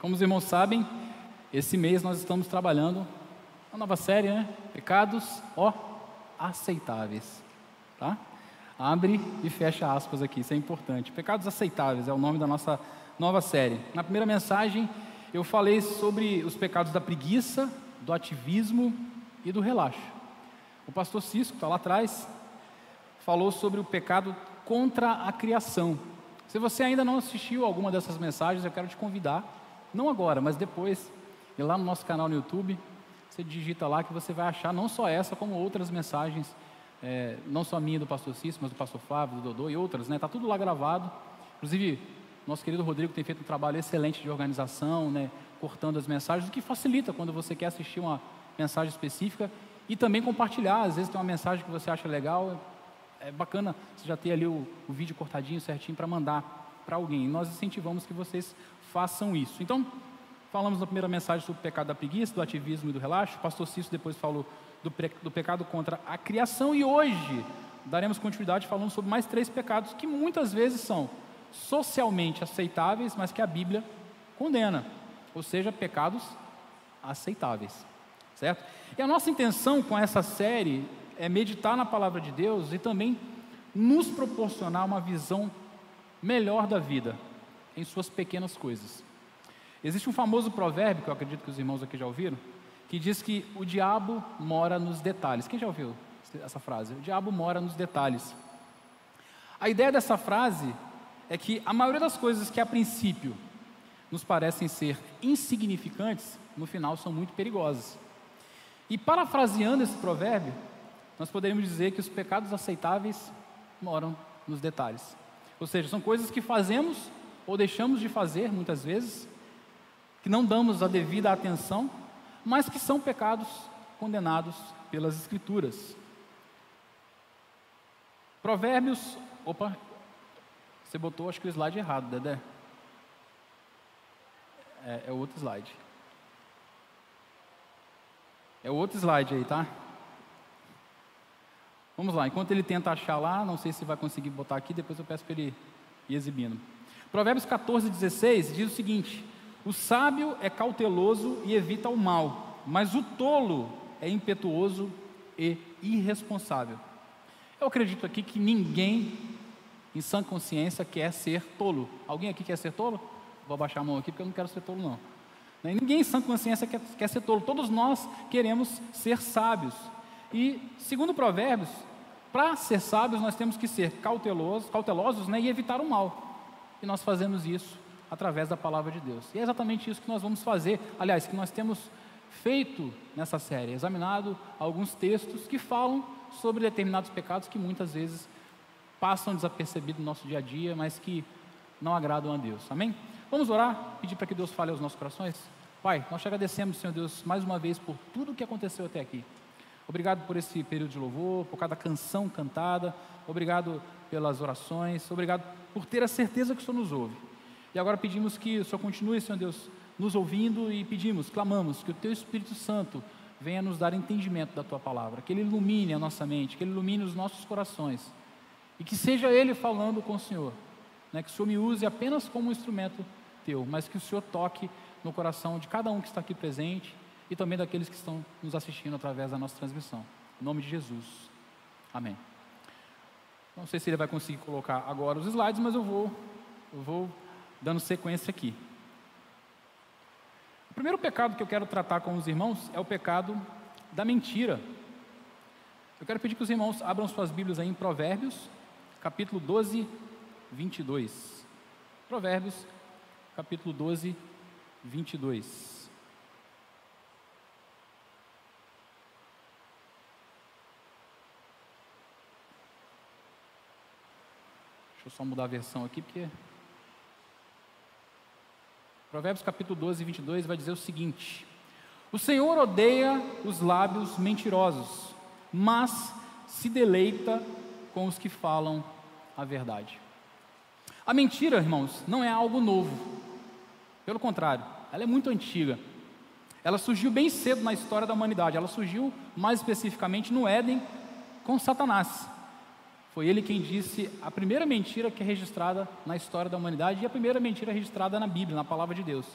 Como os irmãos sabem, esse mês nós estamos trabalhando uma nova série, né? Pecados, aceitáveis, tá? Abre e fecha aspas aqui, isso é importante. Pecados aceitáveis é o nome da nossa nova série. Na primeira mensagem, eu falei sobre os pecados da preguiça, do ativismo e do relaxo. O pastor Cisco, que está lá atrás, falou sobre o pecado contra a criação. Se você ainda não assistiu alguma dessas mensagens, eu quero te convidar, não agora, mas depois, ir lá no nosso canal no YouTube, você digita lá que você vai achar não só essa, como outras mensagens, não só a minha do pastor Cisco, mas do pastor Flávio, do Dodô e outras, né? Está tudo lá gravado. Inclusive, nosso querido Rodrigo tem feito um trabalho excelente de organização, né? Cortando as mensagens, o que facilita quando você quer assistir uma mensagem específica e também compartilhar. Às vezes tem uma mensagem que você acha legal, é bacana você já ter ali o vídeo cortadinho, certinho, para mandar para alguém. E nós incentivamos que vocês façam isso. Então, falamos na primeira mensagem sobre o pecado da preguiça, do ativismo e do relaxo. O pastor Cício depois falou do pecado contra a criação. E hoje daremos continuidade falando sobre mais 3 pecados que muitas vezes são socialmente aceitáveis, mas que a Bíblia condena. Ou seja, pecados aceitáveis. Certo? E a nossa intenção com essa série é meditar na palavra de Deus e também nos proporcionar uma visão melhor da vida, em suas pequenas coisas. Existe um famoso provérbio, que eu acredito que os irmãos aqui já ouviram, que diz que o diabo mora nos detalhes. Quem já ouviu essa frase? O diabo mora nos detalhes. A ideia dessa frase é que a maioria das coisas que a princípio nos parecem ser insignificantes, no final são muito perigosas. E parafraseando esse provérbio, nós poderíamos dizer que os pecados aceitáveis moram nos detalhes. Ou seja, são coisas que fazemos ou deixamos de fazer muitas vezes, que não damos a devida atenção, mas que são pecados condenados pelas Escrituras. Provérbios... Opa, você botou acho que o slide errado, Dedé. É o outro slide. É o outro slide aí, tá? Vamos lá, enquanto ele tenta achar lá, não sei se vai conseguir botar aqui, depois eu peço para ele ir exibindo. Provérbios 14:16 diz o seguinte: o sábio é cauteloso e evita o mal, mas o tolo é impetuoso e irresponsável. Eu acredito aqui que ninguém em sã consciência quer ser tolo. Alguém aqui quer ser tolo? Vou abaixar a mão aqui porque eu não quero ser tolo não. Ninguém em sã consciência quer ser tolo. Todos nós queremos ser sábios. E segundo Provérbios, para ser sábios nós temos que ser cautelosos, né, e evitar o mal. E nós fazemos isso através da palavra de Deus. E é exatamente isso que nós vamos fazer, aliás, que nós temos feito nessa série, examinado alguns textos que falam sobre determinados pecados que muitas vezes passam desapercebidos no nosso dia a dia, mas que não agradam a Deus. Amém? Vamos orar, pedir para que Deus fale aos nossos corações? Pai, nós te agradecemos, Senhor Deus, mais uma vez por tudo o que aconteceu até aqui. Obrigado por esse período de louvor, por cada canção cantada, obrigado pelas orações, obrigado por ter a certeza que o Senhor nos ouve. E agora pedimos que o Senhor continue, Senhor Deus, nos ouvindo e pedimos, clamamos, que o Teu Espírito Santo venha nos dar entendimento da Tua palavra, que Ele ilumine a nossa mente, que Ele ilumine os nossos corações, e que seja Ele falando com o Senhor, né? Que o Senhor me use apenas como um instrumento Teu, mas que o Senhor toque no coração de cada um que está aqui presente, e também daqueles que estão nos assistindo através da nossa transmissão. Em nome de Jesus. Amém. Não sei se ele vai conseguir colocar agora os slides, mas eu vou dando sequência aqui. O primeiro pecado que eu quero tratar com os irmãos é o pecado da mentira. Eu quero pedir que os irmãos abram suas Bíblias aí em Provérbios, capítulo 12, 22. Provérbios, capítulo 12, 22. Deixa eu só mudar a versão aqui, porque... Provérbios capítulo 12, 22 vai dizer o seguinte: o Senhor odeia os lábios mentirosos, mas se deleita com os que falam a verdade. A mentira, irmãos, não é algo novo. Pelo contrário, ela é muito antiga. Ela surgiu bem cedo na história da humanidade. Ela surgiu mais especificamente no Éden com Satanás. Foi ele quem disse a primeira mentira que é registrada na história da humanidade e a primeira mentira registrada na Bíblia, na palavra de Deus.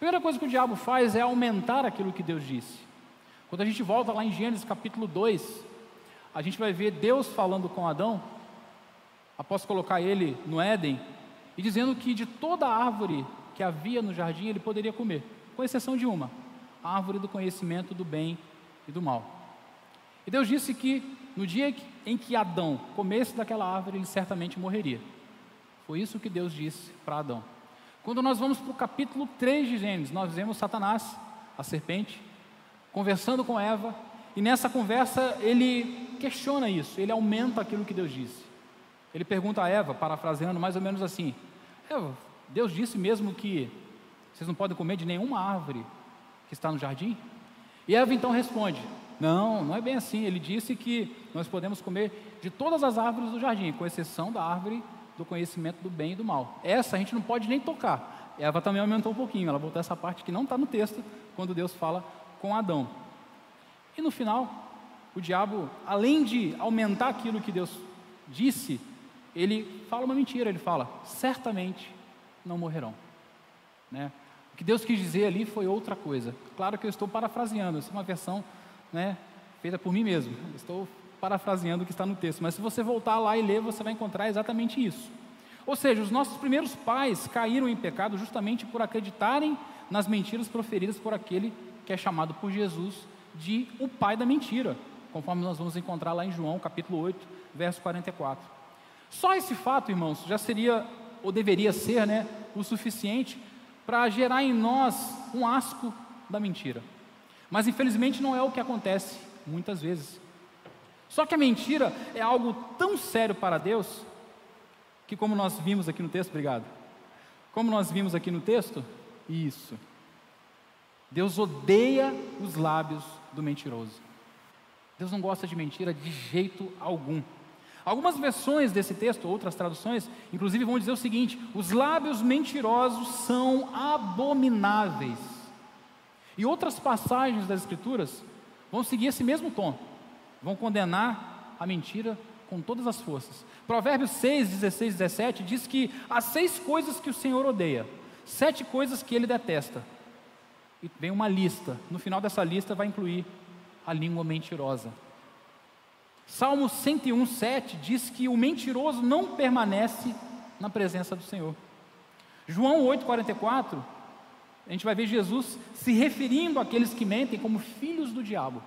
primeira coisa que o diabo faz é aumentar aquilo que Deus disse. Quando a gente volta lá em Gênesis capítulo 2, a gente vai ver Deus falando com Adão, após colocar ele no Éden, e dizendo que de toda a árvore que havia no jardim ele poderia comer, com exceção de uma, a árvore do conhecimento do bem e do mal. E Deus disse que no dia em que Adão comesse daquela árvore, ele certamente morreria. Foi isso que Deus disse para Adão. Quando nós vamos para o capítulo 3 de Gênesis, nós vemos Satanás, a serpente, conversando com Eva, e nessa conversa ele questiona isso, ele aumenta aquilo que Deus disse. Ele pergunta a Eva, parafraseando mais ou menos assim: Eva, Deus disse mesmo que vocês não podem comer de nenhuma árvore que está no jardim? E Eva então responde: não é bem assim, ele disse que nós podemos comer de todas as árvores do jardim, com exceção da árvore do conhecimento do bem e do mal. Essa a gente não pode nem tocar. Eva também aumentou um pouquinho, ela botou essa parte que não está no texto, quando Deus fala com Adão. E no final, o diabo, além de aumentar aquilo que Deus disse, ele fala uma mentira, ele fala: certamente não morrerão, né? O que Deus quis dizer ali foi outra coisa. Claro que eu estou parafraseando, essa é uma versão, né, feita por mim mesmo, estou parafraseando o que está no texto, mas se você voltar lá e ler, você vai encontrar exatamente isso. Ou seja, os nossos primeiros pais caíram em pecado justamente por acreditarem nas mentiras proferidas por aquele que é chamado por Jesus de o pai da mentira, conforme nós vamos encontrar lá em João capítulo 8, verso 44. Só esse fato, irmãos, já seria, ou deveria ser, né, o suficiente para gerar em nós um asco da mentira. Mas infelizmente não é o que acontece muitas vezes. Só que a mentira é algo tão sério para Deus, que como nós vimos aqui no texto, obrigado, como nós vimos aqui no texto, isso, Deus odeia os lábios do mentiroso. Deus não gosta de mentira de jeito algum. Algumas versões desse texto, outras traduções, inclusive vão dizer o seguinte: os lábios mentirosos são abomináveis. E outras passagens das Escrituras vão seguir esse mesmo tom, vão condenar a mentira com todas as forças. Provérbios 6, 16 e 17 diz que há 6 coisas que o Senhor odeia, 7 coisas que Ele detesta. E vem uma lista, no final dessa lista vai incluir a língua mentirosa. Salmo 101, 7 diz que o mentiroso não permanece na presença do Senhor. João 8, 44, a gente vai ver Jesus se referindo àqueles que mentem como filhos do diabo.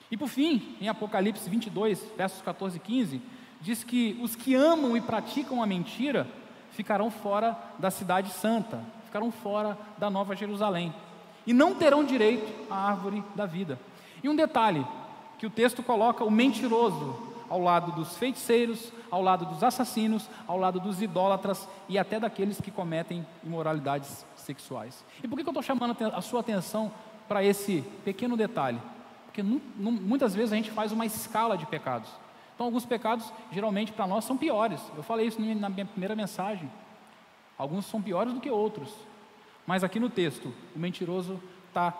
E por fim, em Apocalipse 22, versos 14 e 15, diz que os que amam e praticam a mentira ficarão fora da cidade santa, ficarão fora da Nova Jerusalém, e não terão direito à árvore da vida. E um detalhe, que o texto coloca o mentiroso ao lado dos feiticeiros, ao lado dos assassinos, ao lado dos idólatras e até daqueles que cometem imoralidades sexuais. E por que eu estou chamando a sua atenção para esse pequeno detalhe? Porque muitas vezes a gente faz uma escala de pecados. Então alguns pecados geralmente para nós são piores. Eu falei isso na minha primeira mensagem. Alguns são piores do que outros. Mas aqui no texto, o mentiroso está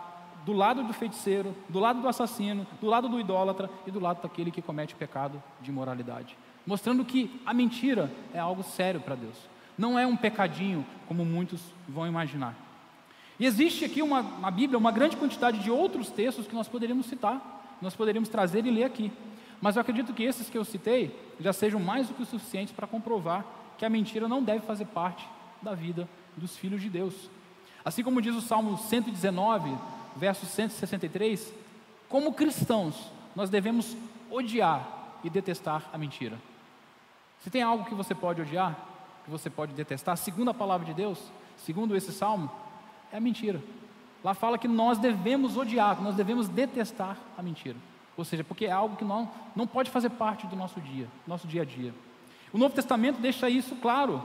do lado do feiticeiro, do lado do assassino, do lado do idólatra e do lado daquele que comete pecado de imoralidade, mostrando que a mentira é algo sério para Deus, não é um pecadinho como muitos vão imaginar. E existe aqui na Bíblia uma grande quantidade de outros textos que nós poderíamos citar, nós poderíamos trazer e ler aqui, mas eu acredito que esses que eu citei já sejam mais do que o suficiente para comprovar que a mentira não deve fazer parte da vida dos filhos de Deus. Assim como diz o Salmo 119, verso 163, como cristãos, nós devemos odiar e detestar a mentira. Se tem algo que você pode odiar, que você pode detestar, segundo a palavra de Deus, segundo esse salmo, é a mentira. Lá fala que nós devemos odiar, que nós devemos detestar a mentira. Ou seja, porque é algo que não pode fazer parte do nosso dia a dia. O Novo Testamento deixa isso claro.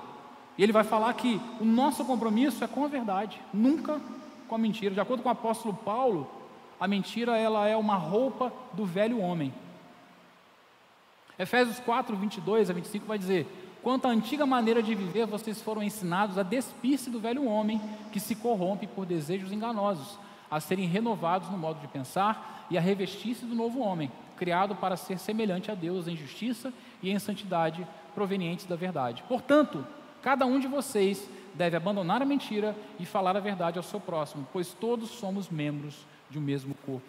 E ele vai falar que o nosso compromisso é com a verdade, nunca com a mentira. De acordo com o apóstolo Paulo, a mentira ela é uma roupa do velho homem. Efésios 4, 22 a 25 vai dizer: quanto à antiga maneira de viver, vocês foram ensinados a despir-se do velho homem que se corrompe por desejos enganosos, a serem renovados no modo de pensar e a revestir-se do novo homem, criado para ser semelhante a Deus em justiça e em santidade provenientes da verdade. Portanto, cada um de vocês deve abandonar a mentira e falar a verdade ao seu próximo, pois todos somos membros de um mesmo corpo.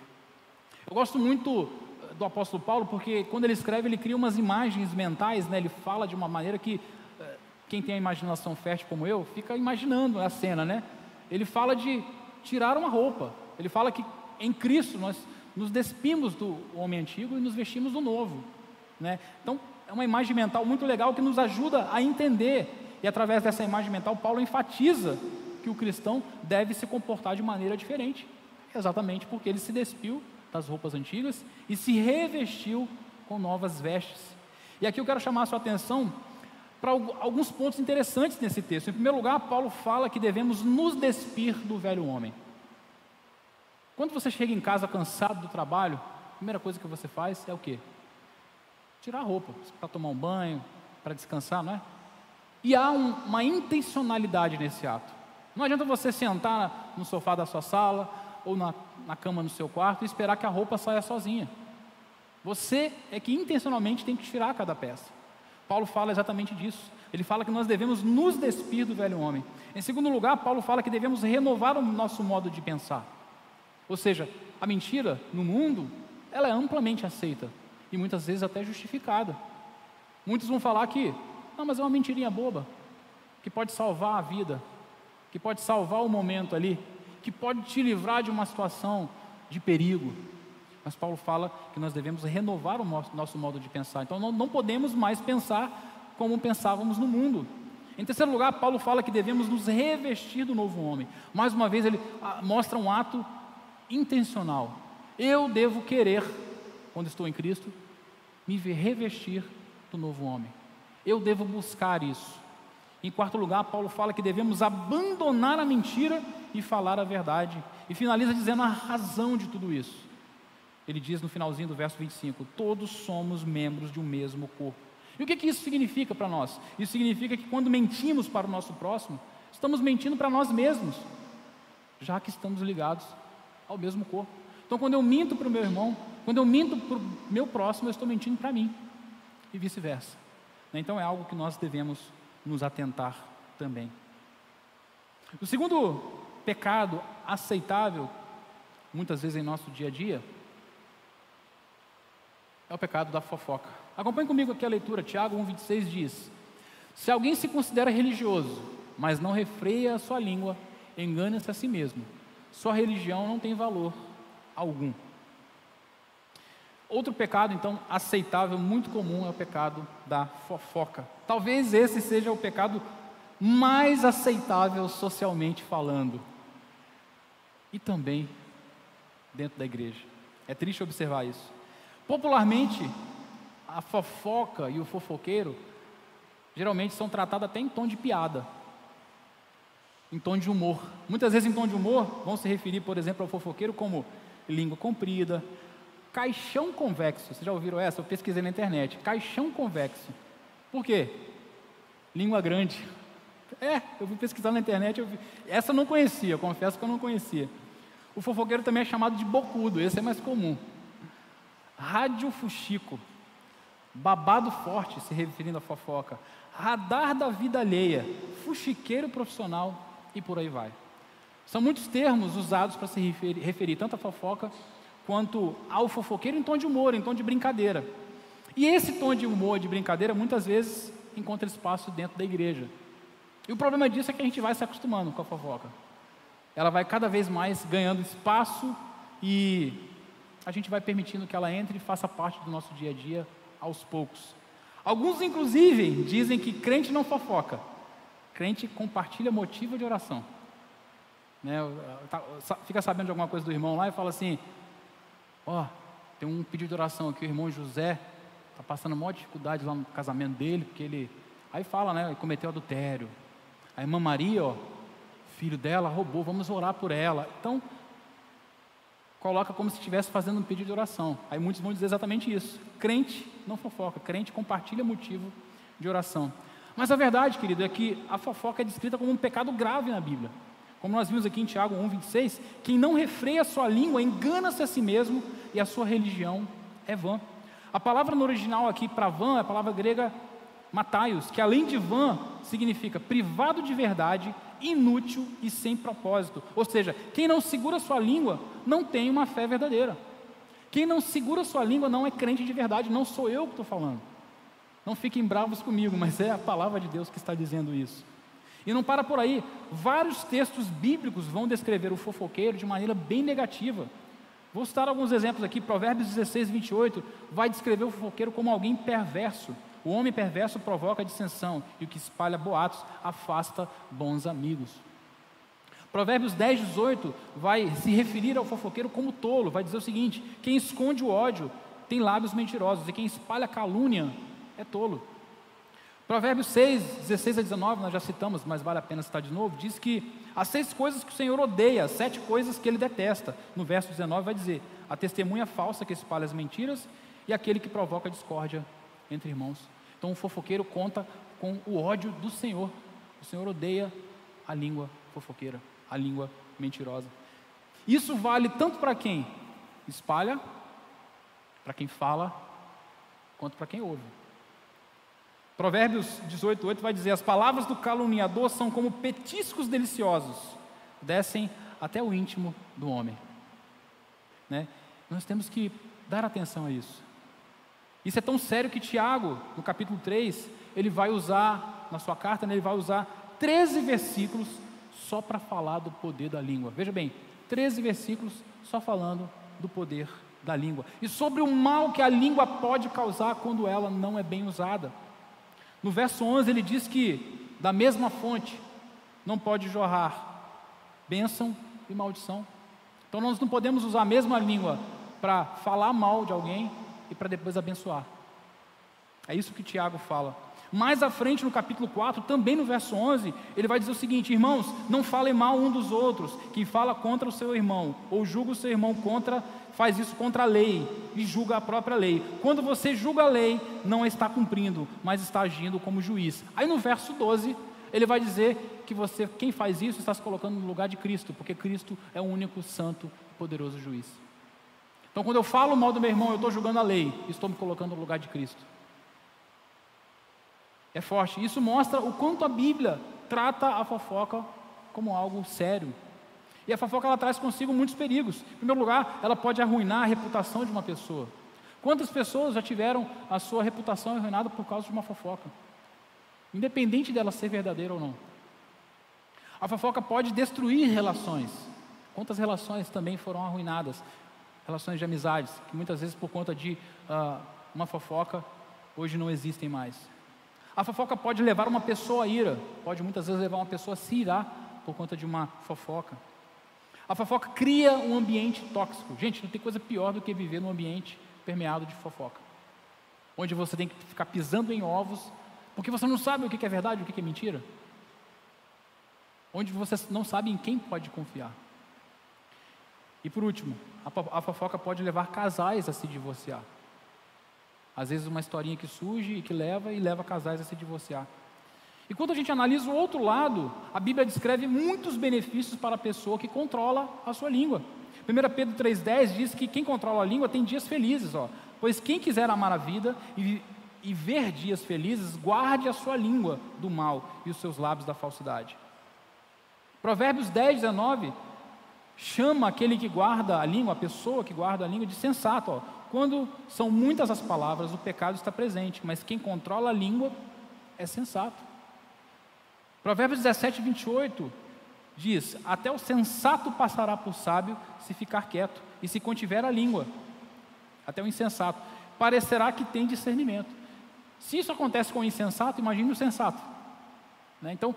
Eu gosto muito do apóstolo Paulo, porque quando ele escreve, ele cria umas imagens mentais, né? Ele fala de uma maneira que quem tem a imaginação fértil como eu, fica imaginando a cena, né? Ele fala de tirar uma roupa, ele fala que em Cristo nós nos despimos do homem antigo e nos vestimos do novo, né? Então, é uma imagem mental muito legal que nos ajuda a entender, e através dessa imagem mental, Paulo enfatiza que o cristão deve se comportar de maneira diferente, exatamente porque ele se despiu das roupas antigas e se revestiu com novas vestes. E aqui eu quero chamar a sua atenção para alguns pontos interessantes nesse texto. Em primeiro lugar, Paulo fala que devemos nos despir do velho homem. Quando você chega em casa cansado do trabalho, a primeira coisa que você faz é o quê? Tirar a roupa, para tomar um banho, para descansar, não é? E há uma intencionalidade nesse ato. Não adianta você sentar no sofá da sua sala ou na cama no seu quarto e esperar que a roupa saia sozinha. Você é que intencionalmente tem que tirar cada peça. Paulo fala exatamente disso. Ele fala que nós devemos nos despir do velho homem. Em segundo lugar, Paulo fala que devemos renovar o nosso modo de pensar. Ou seja, a mentira no mundo, ela é amplamente aceita e muitas vezes até justificada. Muitos vão falar que, não, mas é uma mentirinha boba, que pode salvar a vida, que pode salvar o momento ali, que pode te livrar de uma situação de perigo. Mas Paulo fala que nós devemos renovar o nosso modo de pensar. Então não podemos mais pensar como pensávamos no mundo. Em terceiro lugar, Paulo fala que devemos nos revestir do novo homem. Mais uma vez ele mostra um ato intencional. Eu devo querer, quando estou em Cristo, me revestir do novo homem. Eu devo buscar isso. Em quarto lugar, Paulo fala que devemos abandonar a mentira e falar a verdade. E finaliza dizendo a razão de tudo isso. Ele diz no finalzinho do verso 25, todos somos membros de um mesmo corpo. E o que isso significa para nós? Isso significa que quando mentimos para o nosso próximo, estamos mentindo para nós mesmos, já que estamos ligados ao mesmo corpo. Então, quando eu minto para o meu irmão, quando eu minto para o meu próximo, eu estou mentindo para mim, e vice-versa. Então, é algo que nós devemos nos atentar também. O segundo pecado aceitável, muitas vezes em nosso dia a dia, é o pecado da fofoca. Acompanhe comigo aqui a leitura. Tiago 1,26 diz: se alguém se considera religioso, mas não refreia a sua língua, engana-se a si mesmo. Sua religião não tem valor algum. Outro pecado, então, aceitável, muito comum, é o pecado da fofoca. Talvez esse seja o pecado mais aceitável socialmente falando. E também dentro da igreja. É triste observar isso. Popularmente, a fofoca e o fofoqueiro geralmente são tratados até em tom de piada, em tom de humor. Muitas vezes em tom de humor vão se referir, por exemplo, ao fofoqueiro como língua comprida, caixão convexo. Vocês já ouviram essa? Eu pesquisei na internet. Caixão convexo. Por quê? Língua grande. Eu fui pesquisar na internet. Essa eu não conhecia, confesso que eu não conhecia. O fofoqueiro também é chamado de bocudo. Esse é mais comum. Rádio fuxico, babado forte, se referindo à fofoca, radar da vida alheia, fuxiqueiro profissional e por aí vai. São muitos termos usados para se referir tanto à fofoca quanto ao fofoqueiro em tom de humor, em tom de brincadeira. E esse tom de humor, de brincadeira, muitas vezes encontra espaço dentro da igreja. E o problema disso é que a gente vai se acostumando com a fofoca. Ela vai cada vez mais ganhando espaço e a gente vai permitindo que ela entre e faça parte do nosso dia a dia aos poucos. Alguns, inclusive, dizem que crente não fofoca. Crente compartilha motivo de oração. Fica sabendo de alguma coisa do irmão lá e fala assim: tem um pedido de oração aqui, o irmão José está passando maior dificuldade lá no casamento dele, porque ele... Aí fala, ele cometeu adultério. A irmã Maria, filho dela, roubou, vamos orar por ela. Então, coloca como se estivesse fazendo um pedido de oração. Aí muitos vão dizer exatamente isso. Crente não fofoca, crente compartilha motivo de oração. Mas a verdade, querido, é que a fofoca é descrita como um pecado grave na Bíblia. Como nós vimos aqui em Tiago 1,26, quem não refreia a sua língua engana-se a si mesmo e a sua religião é vã. A palavra no original aqui para vã é a palavra grega mataios, que além de vã significa privado de verdade, inútil e sem propósito. Ou seja, quem não segura sua língua não tem uma fé verdadeira. Quem não segura sua língua não é crente de verdade, não sou eu que estou falando. Não fiquem bravos comigo, mas é a palavra de Deus que está dizendo isso. E não para por aí, vários textos bíblicos vão descrever o fofoqueiro de maneira bem negativa. Vou citar alguns exemplos aqui. Provérbios 16, 28 vai descrever o fofoqueiro como alguém perverso. O homem perverso provoca dissensão, e o que espalha boatos afasta bons amigos. Provérbios 10, 18 vai se referir ao fofoqueiro como tolo, vai dizer o seguinte: quem esconde o ódio tem lábios mentirosos, e quem espalha calúnia é tolo. Provérbios 6, 16 a 19, nós já citamos, mas vale a pena citar de novo, diz que as 6 coisas que o Senhor odeia, as 7 coisas que Ele detesta. No verso 19 vai dizer: a testemunha falsa que espalha as mentiras e aquele que provoca discórdia entre irmãos. Então o fofoqueiro conta com o ódio do Senhor. O Senhor odeia a língua fofoqueira, a língua mentirosa. Isso vale tanto para quem espalha, para quem fala, quanto para quem ouve. Provérbios 18, 8 vai dizer: as palavras do caluniador são como petiscos deliciosos, descem até o íntimo do homem. Né? Nós temos que dar atenção a isso. Isso é tão sério que Tiago, no capítulo 3, ele vai usar, na sua carta, ele vai usar 13 versículos só para falar do poder da língua. Veja bem, 13 versículos só falando do poder da língua. E sobre o mal que a língua pode causar quando ela não é bem usada. No verso 11 ele diz que da mesma fonte não pode jorrar bênção e maldição. Então nós não podemos usar a mesma língua para falar mal de alguém e para depois abençoar. É isso que Tiago fala. Mais à frente no capítulo 4, também no verso 11, ele vai dizer o seguinte: irmãos, não falem mal um dos outros. Quem fala contra o seu irmão ou julga o seu irmão faz isso contra a lei e julga a própria lei. Quando você julga a lei, não está cumprindo, mas está agindo como juiz. Aí no verso 12, ele vai dizer que quem faz isso, está se colocando no lugar de Cristo, porque Cristo é o único santo e poderoso juiz. Então quando eu falo mal do meu irmão, eu estou julgando a lei, estou me colocando no lugar de Cristo. É forte. Isso mostra o quanto a Bíblia trata a fofoca como algo sério. E a fofoca ela traz consigo muitos perigos. Em primeiro lugar, ela pode arruinar a reputação de uma pessoa. Quantas pessoas já tiveram a sua reputação arruinada por causa de uma fofoca? Independente dela ser verdadeira ou não. A fofoca pode destruir relações. Quantas relações também foram arruinadas? Relações de amizades, que muitas vezes por conta de uma fofoca, hoje não existem mais. A fofoca pode levar uma pessoa à ira, pode muitas vezes levar uma pessoa a se irar por conta de uma fofoca. A fofoca cria um ambiente tóxico. Gente, não tem coisa pior do que viver num ambiente permeado de fofoca, onde você tem que ficar pisando em ovos, porque você não sabe o que é verdade e o que é mentira, onde você não sabe em quem pode confiar. E por último, a fofoca pode levar casais a se divorciar. Às vezes uma historinha que surge e que leva casais a se divorciar. E quando a gente analisa o outro lado, a Bíblia descreve muitos benefícios para a pessoa que controla a sua língua. 1 Pedro 3,10 diz que quem controla a língua tem dias felizes, pois quem quiser amar a vida e ver dias felizes, guarde a sua língua do mal e os seus lábios da falsidade. Provérbios 10:19 chama aquele que guarda a língua, a pessoa que guarda a língua, de sensato. Quando são muitas as palavras, o pecado está presente, mas quem controla a língua é sensato. Provérbios 17:28 diz: até o sensato passará por sábio se ficar quieto, e se contiver a língua. Até o insensato parecerá que tem discernimento. Se isso acontece com o insensato, imagine o sensato, né? Então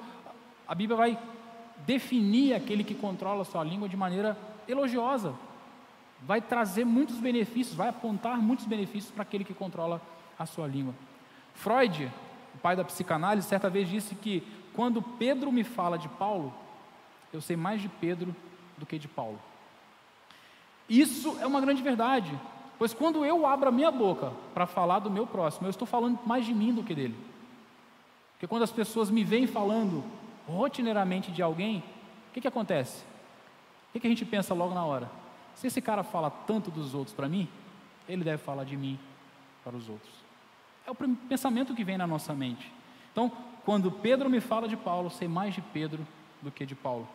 a Bíblia vai definir aquele que controla a sua língua de maneira elogiosa, vai trazer muitos benefícios, vai apontar muitos benefícios para aquele que controla a sua língua. Freud, o pai da psicanálise, certa vez disse que quando Pedro me fala de Paulo, eu sei mais de Pedro do que de Paulo. Isso é uma grande verdade, pois quando eu abro a minha boca para falar do meu próximo, eu estou falando mais de mim do que dele. Porque quando as pessoas me veem falando rotineiramente de alguém, o que acontece? O que a gente pensa logo na hora? Se esse cara fala tanto dos outros para mim, ele deve falar de mim para os outros. É o pensamento que vem na nossa mente. Então, quando Pedro me fala de Paulo, sei mais de Pedro do que de Paulo.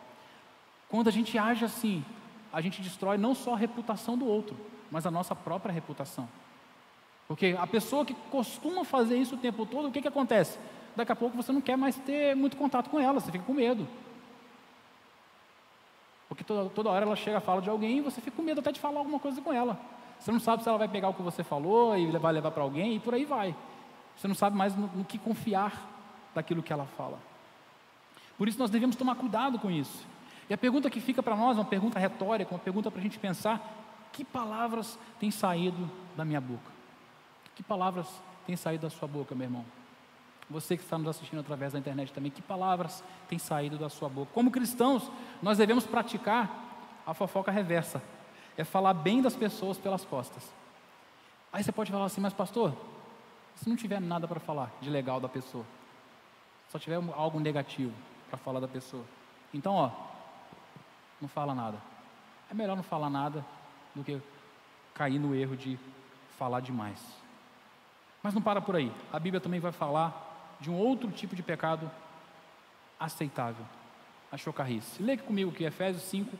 Quando a gente age assim, a gente destrói não só a reputação do outro, mas a nossa própria reputação. Porque a pessoa que costuma fazer isso o tempo todo, o que acontece? Daqui a pouco você não quer mais ter muito contato com ela, você fica com medo. Porque toda hora ela chega, fala de alguém e você fica com medo até de falar alguma coisa com ela. Você não sabe se ela vai pegar o que você falou e vai levar para alguém e por aí vai. Você não sabe mais no que confiar daquilo que ela fala. Por isso nós devemos tomar cuidado com isso. E a pergunta que fica para nós, uma pergunta retórica, uma pergunta para a gente pensar: que palavras têm saído da minha boca? Que palavras têm saído da sua boca, meu irmão? Você que está nos assistindo através da internet também, que palavras têm saído da sua boca? Como cristãos, nós devemos praticar a fofoca reversa. É falar bem das pessoas pelas costas. Aí você pode falar assim: mas pastor, se não tiver nada para falar de legal da pessoa, só tiver algo negativo para falar da pessoa, então não fala nada. É melhor não falar nada do que cair no erro de falar demais. Mas não para por aí. A Bíblia também vai falar de um outro tipo de pecado aceitável, a chocarrice. Leia comigo que Efésios 5,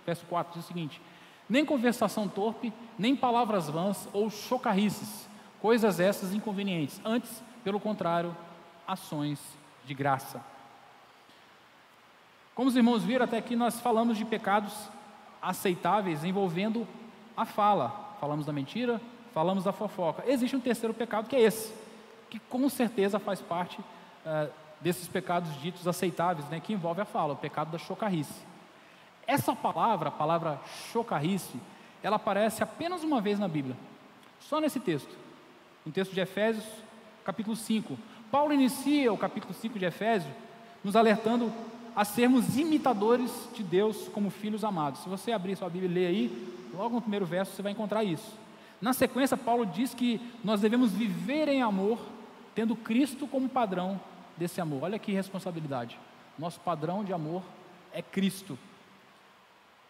verso 4, diz o seguinte: nem conversação torpe, nem palavras vãs ou chocarrices, coisas essas inconvenientes, antes, pelo contrário, ações de graça. Como os irmãos viram, até aqui nós falamos de pecados aceitáveis envolvendo a fala. Falamos da mentira, falamos da fofoca. Existe um terceiro pecado que é esse, que com certeza faz parte desses pecados ditos aceitáveis, né, que envolve a fala, o pecado da chocarrice. Essa palavra, a palavra chocarrice, ela aparece apenas uma vez na Bíblia, só nesse texto, no texto de Efésios, capítulo 5. Paulo inicia o capítulo 5 de Efésios nos alertando a sermos imitadores de Deus como filhos amados. Se você abrir sua Bíblia e ler aí, logo no primeiro verso você vai encontrar isso. Na sequência, Paulo diz que nós devemos viver em amor, tendo Cristo como padrão desse amor. Olha que responsabilidade. Nosso padrão de amor é Cristo.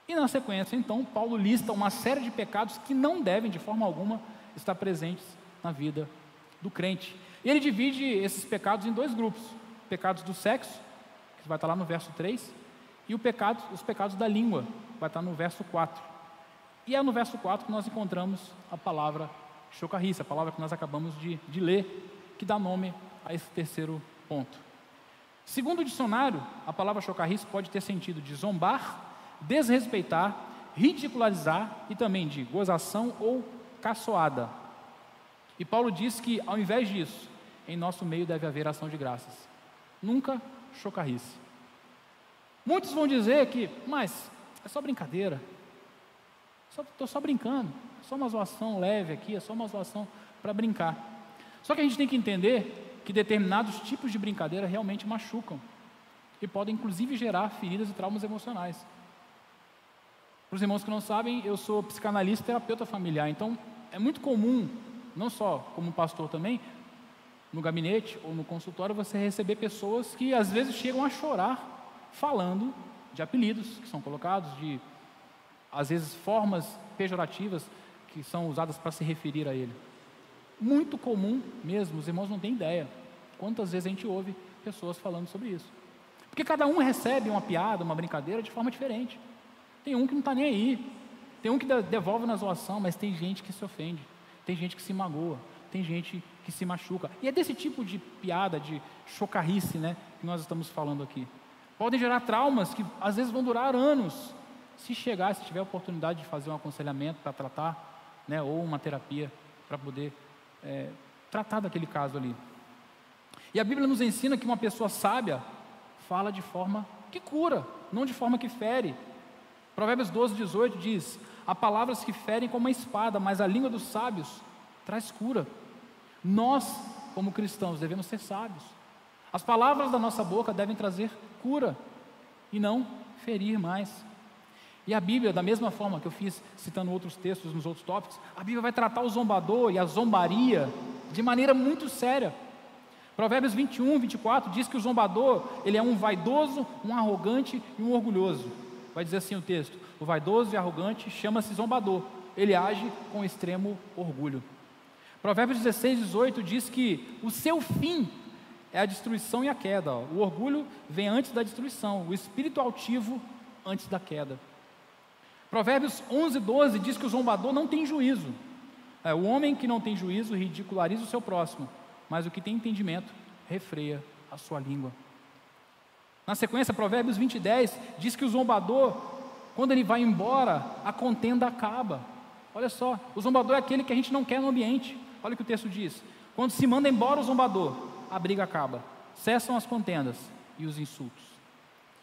E na sequência, então, Paulo lista uma série de pecados que não devem, de forma alguma, estar presentes na vida do crente. E ele divide esses pecados em dois grupos: pecados do sexo, que vai estar lá no verso 3, e os pecados da língua, vai estar no verso 4. E é no verso 4 que nós encontramos a palavra chocarrice, a palavra que nós acabamos de ler, que dá nome a esse terceiro ponto. Segundo o dicionário, a palavra chocarrice pode ter sentido de zombar, desrespeitar, ridicularizar e também de gozação ou caçoada. E Paulo diz que, ao invés disso, em nosso meio deve haver ação de graças. Nunca chocarrice. Muitos vão dizer que, mas é só brincadeira, estou só brincando, é só uma zoação leve aqui, é só uma zoação para brincar. Só que a gente tem que entender que determinados tipos de brincadeira realmente machucam e podem inclusive gerar feridas e traumas emocionais. Para os irmãos que não sabem, eu sou psicanalista e terapeuta familiar, então é muito comum, não só como pastor também, no gabinete ou no consultório, você receber pessoas que às vezes chegam a chorar falando de apelidos que são colocados, de às vezes formas pejorativas que são usadas para se referir a ele. Muito comum mesmo, os irmãos não têm ideia quantas vezes a gente ouve pessoas falando sobre isso. Porque cada um recebe uma piada, uma brincadeira de forma diferente. Tem um que não está nem aí, tem um que devolve na zoação, mas tem gente que se ofende, tem gente que se magoa, tem gente que se machuca. E é desse tipo de piada, de chocarrice, né, que nós estamos falando aqui. Podem gerar traumas que às vezes vão durar anos. Se tiver a oportunidade de fazer um aconselhamento para tratar, né, ou uma terapia para poder tratar daquele caso ali. E a Bíblia nos ensina que uma pessoa sábia fala de forma que cura, não de forma que fere. Provérbios 12, 18 diz: há palavras que ferem como uma espada, mas a língua dos sábios traz cura. Nós, como cristãos, devemos ser sábios. As palavras da nossa boca devem trazer cura e não ferir mais. E a Bíblia, da mesma forma que eu fiz citando outros textos nos outros tópicos, a Bíblia vai tratar o zombador e a zombaria de maneira muito séria. Provérbios 21, 24 diz que o zombador, ele é um vaidoso, um arrogante e um orgulhoso. Vai dizer assim o texto: o vaidoso e arrogante chama-se zombador, ele age com extremo orgulho. Provérbios 16, 18 diz que o seu fim é a destruição e a queda. O orgulho vem antes da destruição, o espírito altivo antes da queda. Provérbios 11:12 diz que o zombador não tem juízo. O homem que não tem juízo ridiculariza o seu próximo, mas o que tem entendimento refreia a sua língua. Na sequência, Provérbios 20:10 diz que o zombador, quando ele vai embora, a contenda acaba. Olha só, o zombador é aquele que a gente não quer no ambiente. Olha o que o texto diz: quando se manda embora o zombador, a briga acaba, cessam as contendas e os insultos.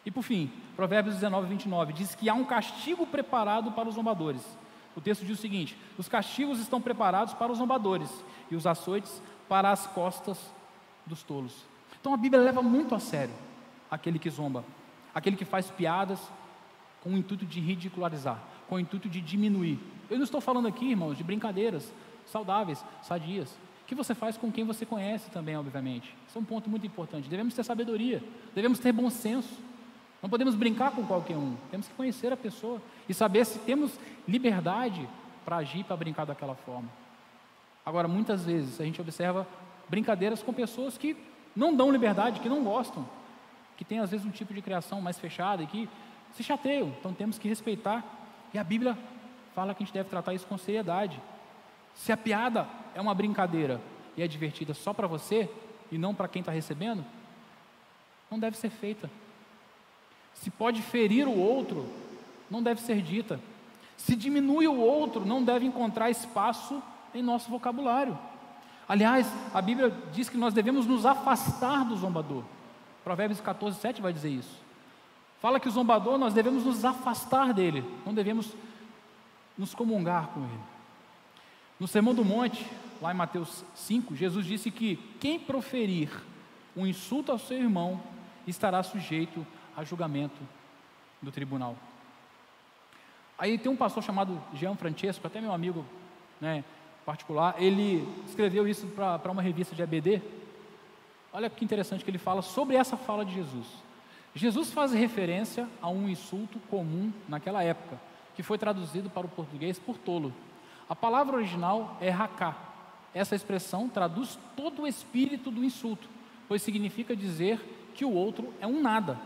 E por fim, Provérbios 19:29 diz que há um castigo preparado para os zombadores. O texto diz o seguinte: os castigos estão preparados para os zombadores e os açoites para as costas dos tolos. Então a Bíblia leva muito a sério aquele que zomba, aquele que faz piadas com o intuito de ridicularizar, com o intuito de diminuir. Eu não estou falando aqui, irmãos, de brincadeiras saudáveis, sadias, que você faz com quem você conhece também, obviamente. Isso é um ponto muito importante. Devemos ter sabedoria, devemos ter bom senso. Não podemos brincar com qualquer um, temos que conhecer a pessoa e saber se temos liberdade para agir, para brincar daquela forma. Agora, muitas vezes a gente observa brincadeiras com pessoas que não dão liberdade, que não gostam, que têm às vezes um tipo de criação mais fechada e que se chateiam. Então temos que respeitar, e a Bíblia fala que a gente deve tratar isso com seriedade. Se a piada é uma brincadeira e é divertida só para você e não para quem está recebendo, não deve ser feita. Se pode ferir o outro, não deve ser dita. Se diminui o outro, não deve encontrar espaço em nosso vocabulário. Aliás, a Bíblia diz que nós devemos nos afastar do zombador. Provérbios 14:7 vai dizer isso. Fala que o zombador, nós devemos nos afastar dele, não devemos nos comungar com ele. No Sermão do Monte, lá em Mateus 5, Jesus disse que quem proferir um insulto ao seu irmão estará sujeito a julgamento do tribunal. Aí tem um pastor chamado Jean Francesco, até meu amigo, particular, ele escreveu isso para uma revista de ABD. Olha que interessante que ele fala sobre essa fala de Jesus. Jesus faz referência a um insulto comum naquela época, que foi traduzido para o português por tolo. A palavra original é racá. Essa expressão traduz todo o espírito do insulto, pois significa dizer que o outro é um nada.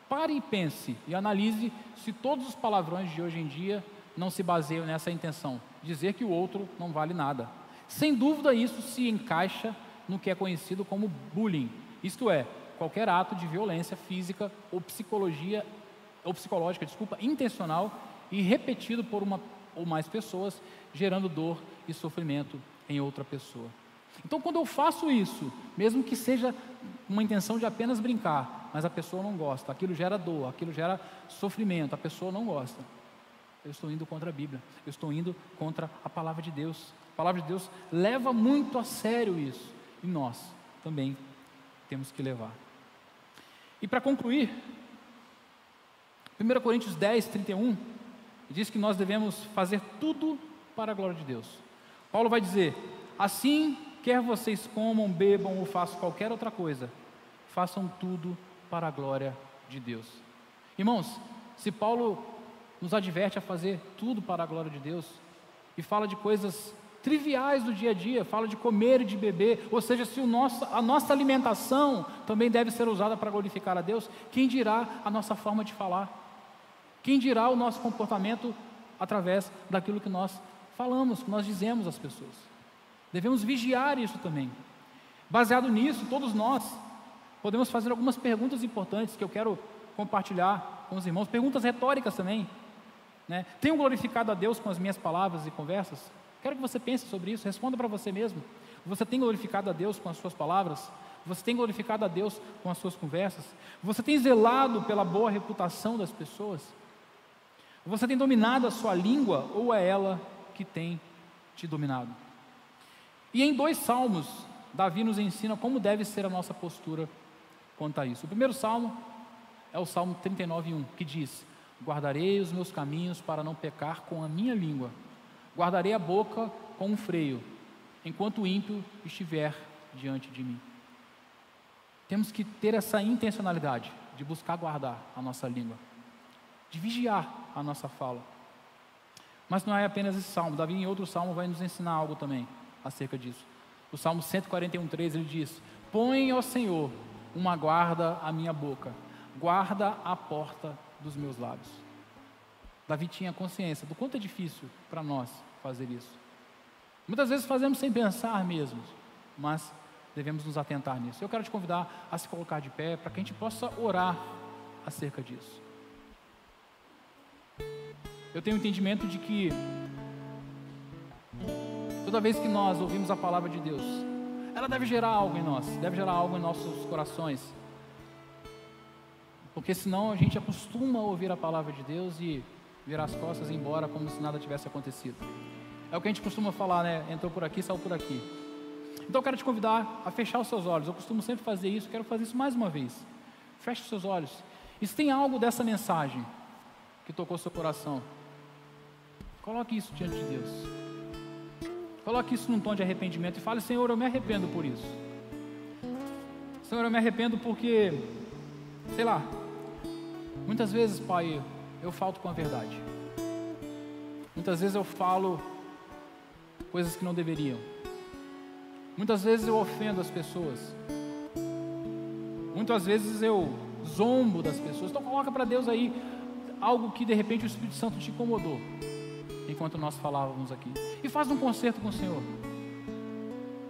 Pare e pense e analise se todos os palavrões de hoje em dia não se baseiam nessa intenção, dizer que o outro não vale nada. Sem dúvida isso se encaixa no que é conhecido como bullying, isto é, qualquer ato de violência física ou psicológica, intencional e repetido por uma ou mais pessoas, gerando dor e sofrimento em outra pessoa. Então, quando eu faço isso, mesmo que seja uma intenção de apenas brincar, mas a pessoa não gosta, aquilo gera dor, aquilo gera sofrimento, a pessoa não gosta, eu estou indo contra a Bíblia, eu estou indo contra a palavra de Deus. A palavra de Deus leva muito a sério isso, e nós também temos que levar. E para concluir, 1 Coríntios 10:31 diz que nós devemos fazer tudo para a glória de Deus. Paulo vai dizer: assim, quer vocês comam, bebam ou façam qualquer outra coisa, façam tudo para a glória de Deus. Irmãos, se Paulo nos adverte a fazer tudo para a glória de Deus, e fala de coisas triviais do dia a dia, fala de comer e de beber, ou seja, se a nossa alimentação também deve ser usada para glorificar a Deus, quem dirá a nossa forma de falar? Quem dirá o nosso comportamento através daquilo que nós falamos, que nós dizemos às pessoas? Devemos vigiar isso também. Baseado nisso, todos nós podemos fazer algumas perguntas importantes que eu quero compartilhar com os irmãos, perguntas retóricas também. Tenho glorificado a Deus com as minhas palavras e conversas? Quero que você pense sobre isso, responda para você mesmo. Você tem glorificado a Deus com as suas palavras? Você tem glorificado a Deus com as suas conversas? Você tem zelado pela boa reputação das pessoas? Você tem dominado a sua língua ou é ela que tem te dominado? E em 2 salmos, Davi nos ensina como deve ser a nossa postura quanto a isso. O primeiro salmo é o Salmo 39:1, que diz: guardarei os meus caminhos para não pecar com a minha língua, guardarei a boca com um freio, enquanto o ímpio estiver diante de mim. Temos que ter essa intencionalidade de buscar guardar a nossa língua, de vigiar a nossa fala. Mas não é apenas esse salmo. Davi em outro salmo vai nos ensinar algo também acerca disso. O Salmo 141:3 ele diz: Põe, ó Senhor, uma guarda à minha boca, guarda a porta dos meus lábios. Davi tinha consciência do quanto é difícil para nós fazer isso. Muitas vezes fazemos sem pensar mesmo, mas devemos nos atentar nisso. Eu quero te convidar a se colocar de pé para que a gente possa orar acerca disso. Eu tenho o entendimento de que toda vez que nós ouvimos a palavra de Deus, ela deve gerar algo em nós, deve gerar algo em nossos corações, porque senão a gente acostuma a ouvir a palavra de Deus e virar as costas e ir embora como se nada tivesse acontecido. É o que a gente costuma falar, né? Entrou por aqui, saiu por aqui. Então eu quero te convidar a fechar os seus olhos. Eu costumo sempre fazer isso, quero fazer isso mais uma vez. Feche os seus olhos. E se tem algo dessa mensagem que tocou seu coração, coloque isso diante de Deus. Coloque isso num tom de arrependimento e fale: Senhor, eu me arrependo por isso. Senhor, eu me arrependo porque, sei lá, muitas vezes, Pai, eu falto com a verdade. Muitas vezes eu falo coisas que não deveriam. Muitas vezes eu ofendo as pessoas. Muitas vezes eu zombo das pessoas. Então coloca para Deus aí algo que de repente o Espírito Santo te incomodou enquanto nós falávamos aqui, e faz um concerto com o Senhor.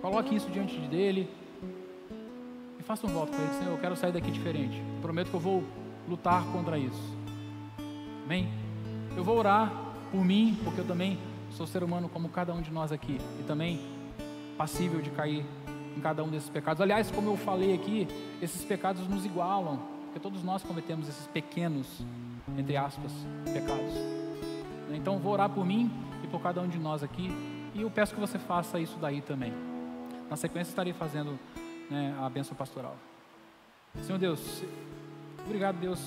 Coloque isso diante dele e faça um voto para ele: Senhor, eu quero sair daqui diferente. Prometo que eu vou lutar contra isso. Amém? Eu vou orar por mim, porque eu também sou ser humano como cada um de nós aqui, e também passível de cair em cada um desses pecados. Aliás, como eu falei aqui, esses pecados nos igualam, porque todos nós cometemos esses pequenos, entre aspas, pecados. Então vou orar por mim e por cada um de nós aqui, e eu peço que você faça isso daí também. Na sequência estarei fazendo, a bênção pastoral. Senhor Deus, obrigado, Deus,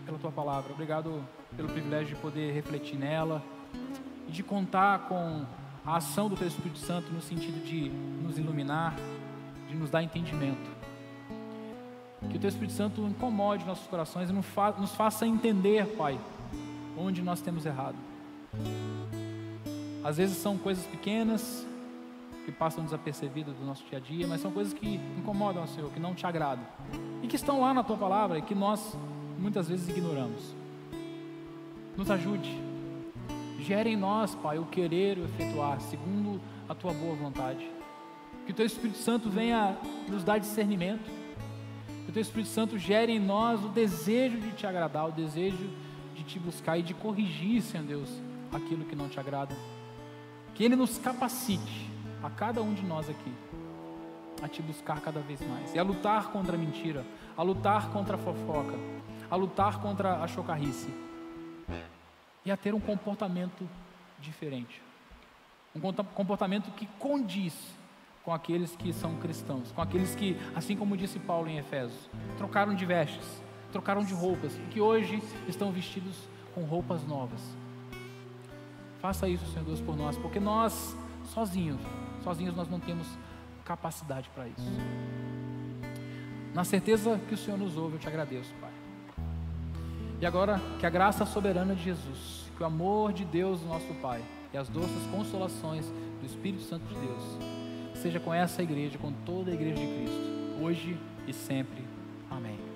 pela Tua palavra. Obrigado pelo privilégio de poder refletir nela e de contar com a ação do Teu Espírito Santo no sentido de nos iluminar, de nos dar entendimento. Que o Teu Espírito Santo incomode nossos corações e nos faça entender, Pai, onde nós temos errado. Às vezes são coisas pequenas que passam desapercebidas do nosso dia a dia, mas são coisas que incomodam, Senhor, que não Te agradam e que estão lá na Tua palavra e que nós muitas vezes ignoramos. Nos ajude, gere em nós, Pai, o querer e o efetuar segundo a Tua boa vontade. Que o Teu Espírito Santo venha nos dar discernimento, que o Teu Espírito Santo gere em nós o desejo de Te agradar, o desejo de Te buscar e de corrigir, Senhor Deus, aquilo que não Te agrada. Que Ele nos capacite, a cada um de nós aqui, a Te buscar cada vez mais, e a lutar contra a mentira, a lutar contra a fofoca, a lutar contra a chocarrice, e a ter um comportamento diferente, um comportamento que condiz com aqueles que são cristãos, com aqueles que, assim como disse Paulo em Efésios, trocaram de vestes, trocaram de roupas, e que hoje estão vestidos com roupas novas. Faça isso, Senhor Deus, por nós, porque nós, sozinhos nós não temos capacidade para isso. Na certeza que o Senhor nos ouve, eu Te agradeço, Pai. E agora, que a graça soberana de Jesus, que o amor de Deus, nosso Pai, e as doces consolações do Espírito Santo de Deus, seja com essa igreja, com toda a igreja de Cristo, hoje e sempre. Amém.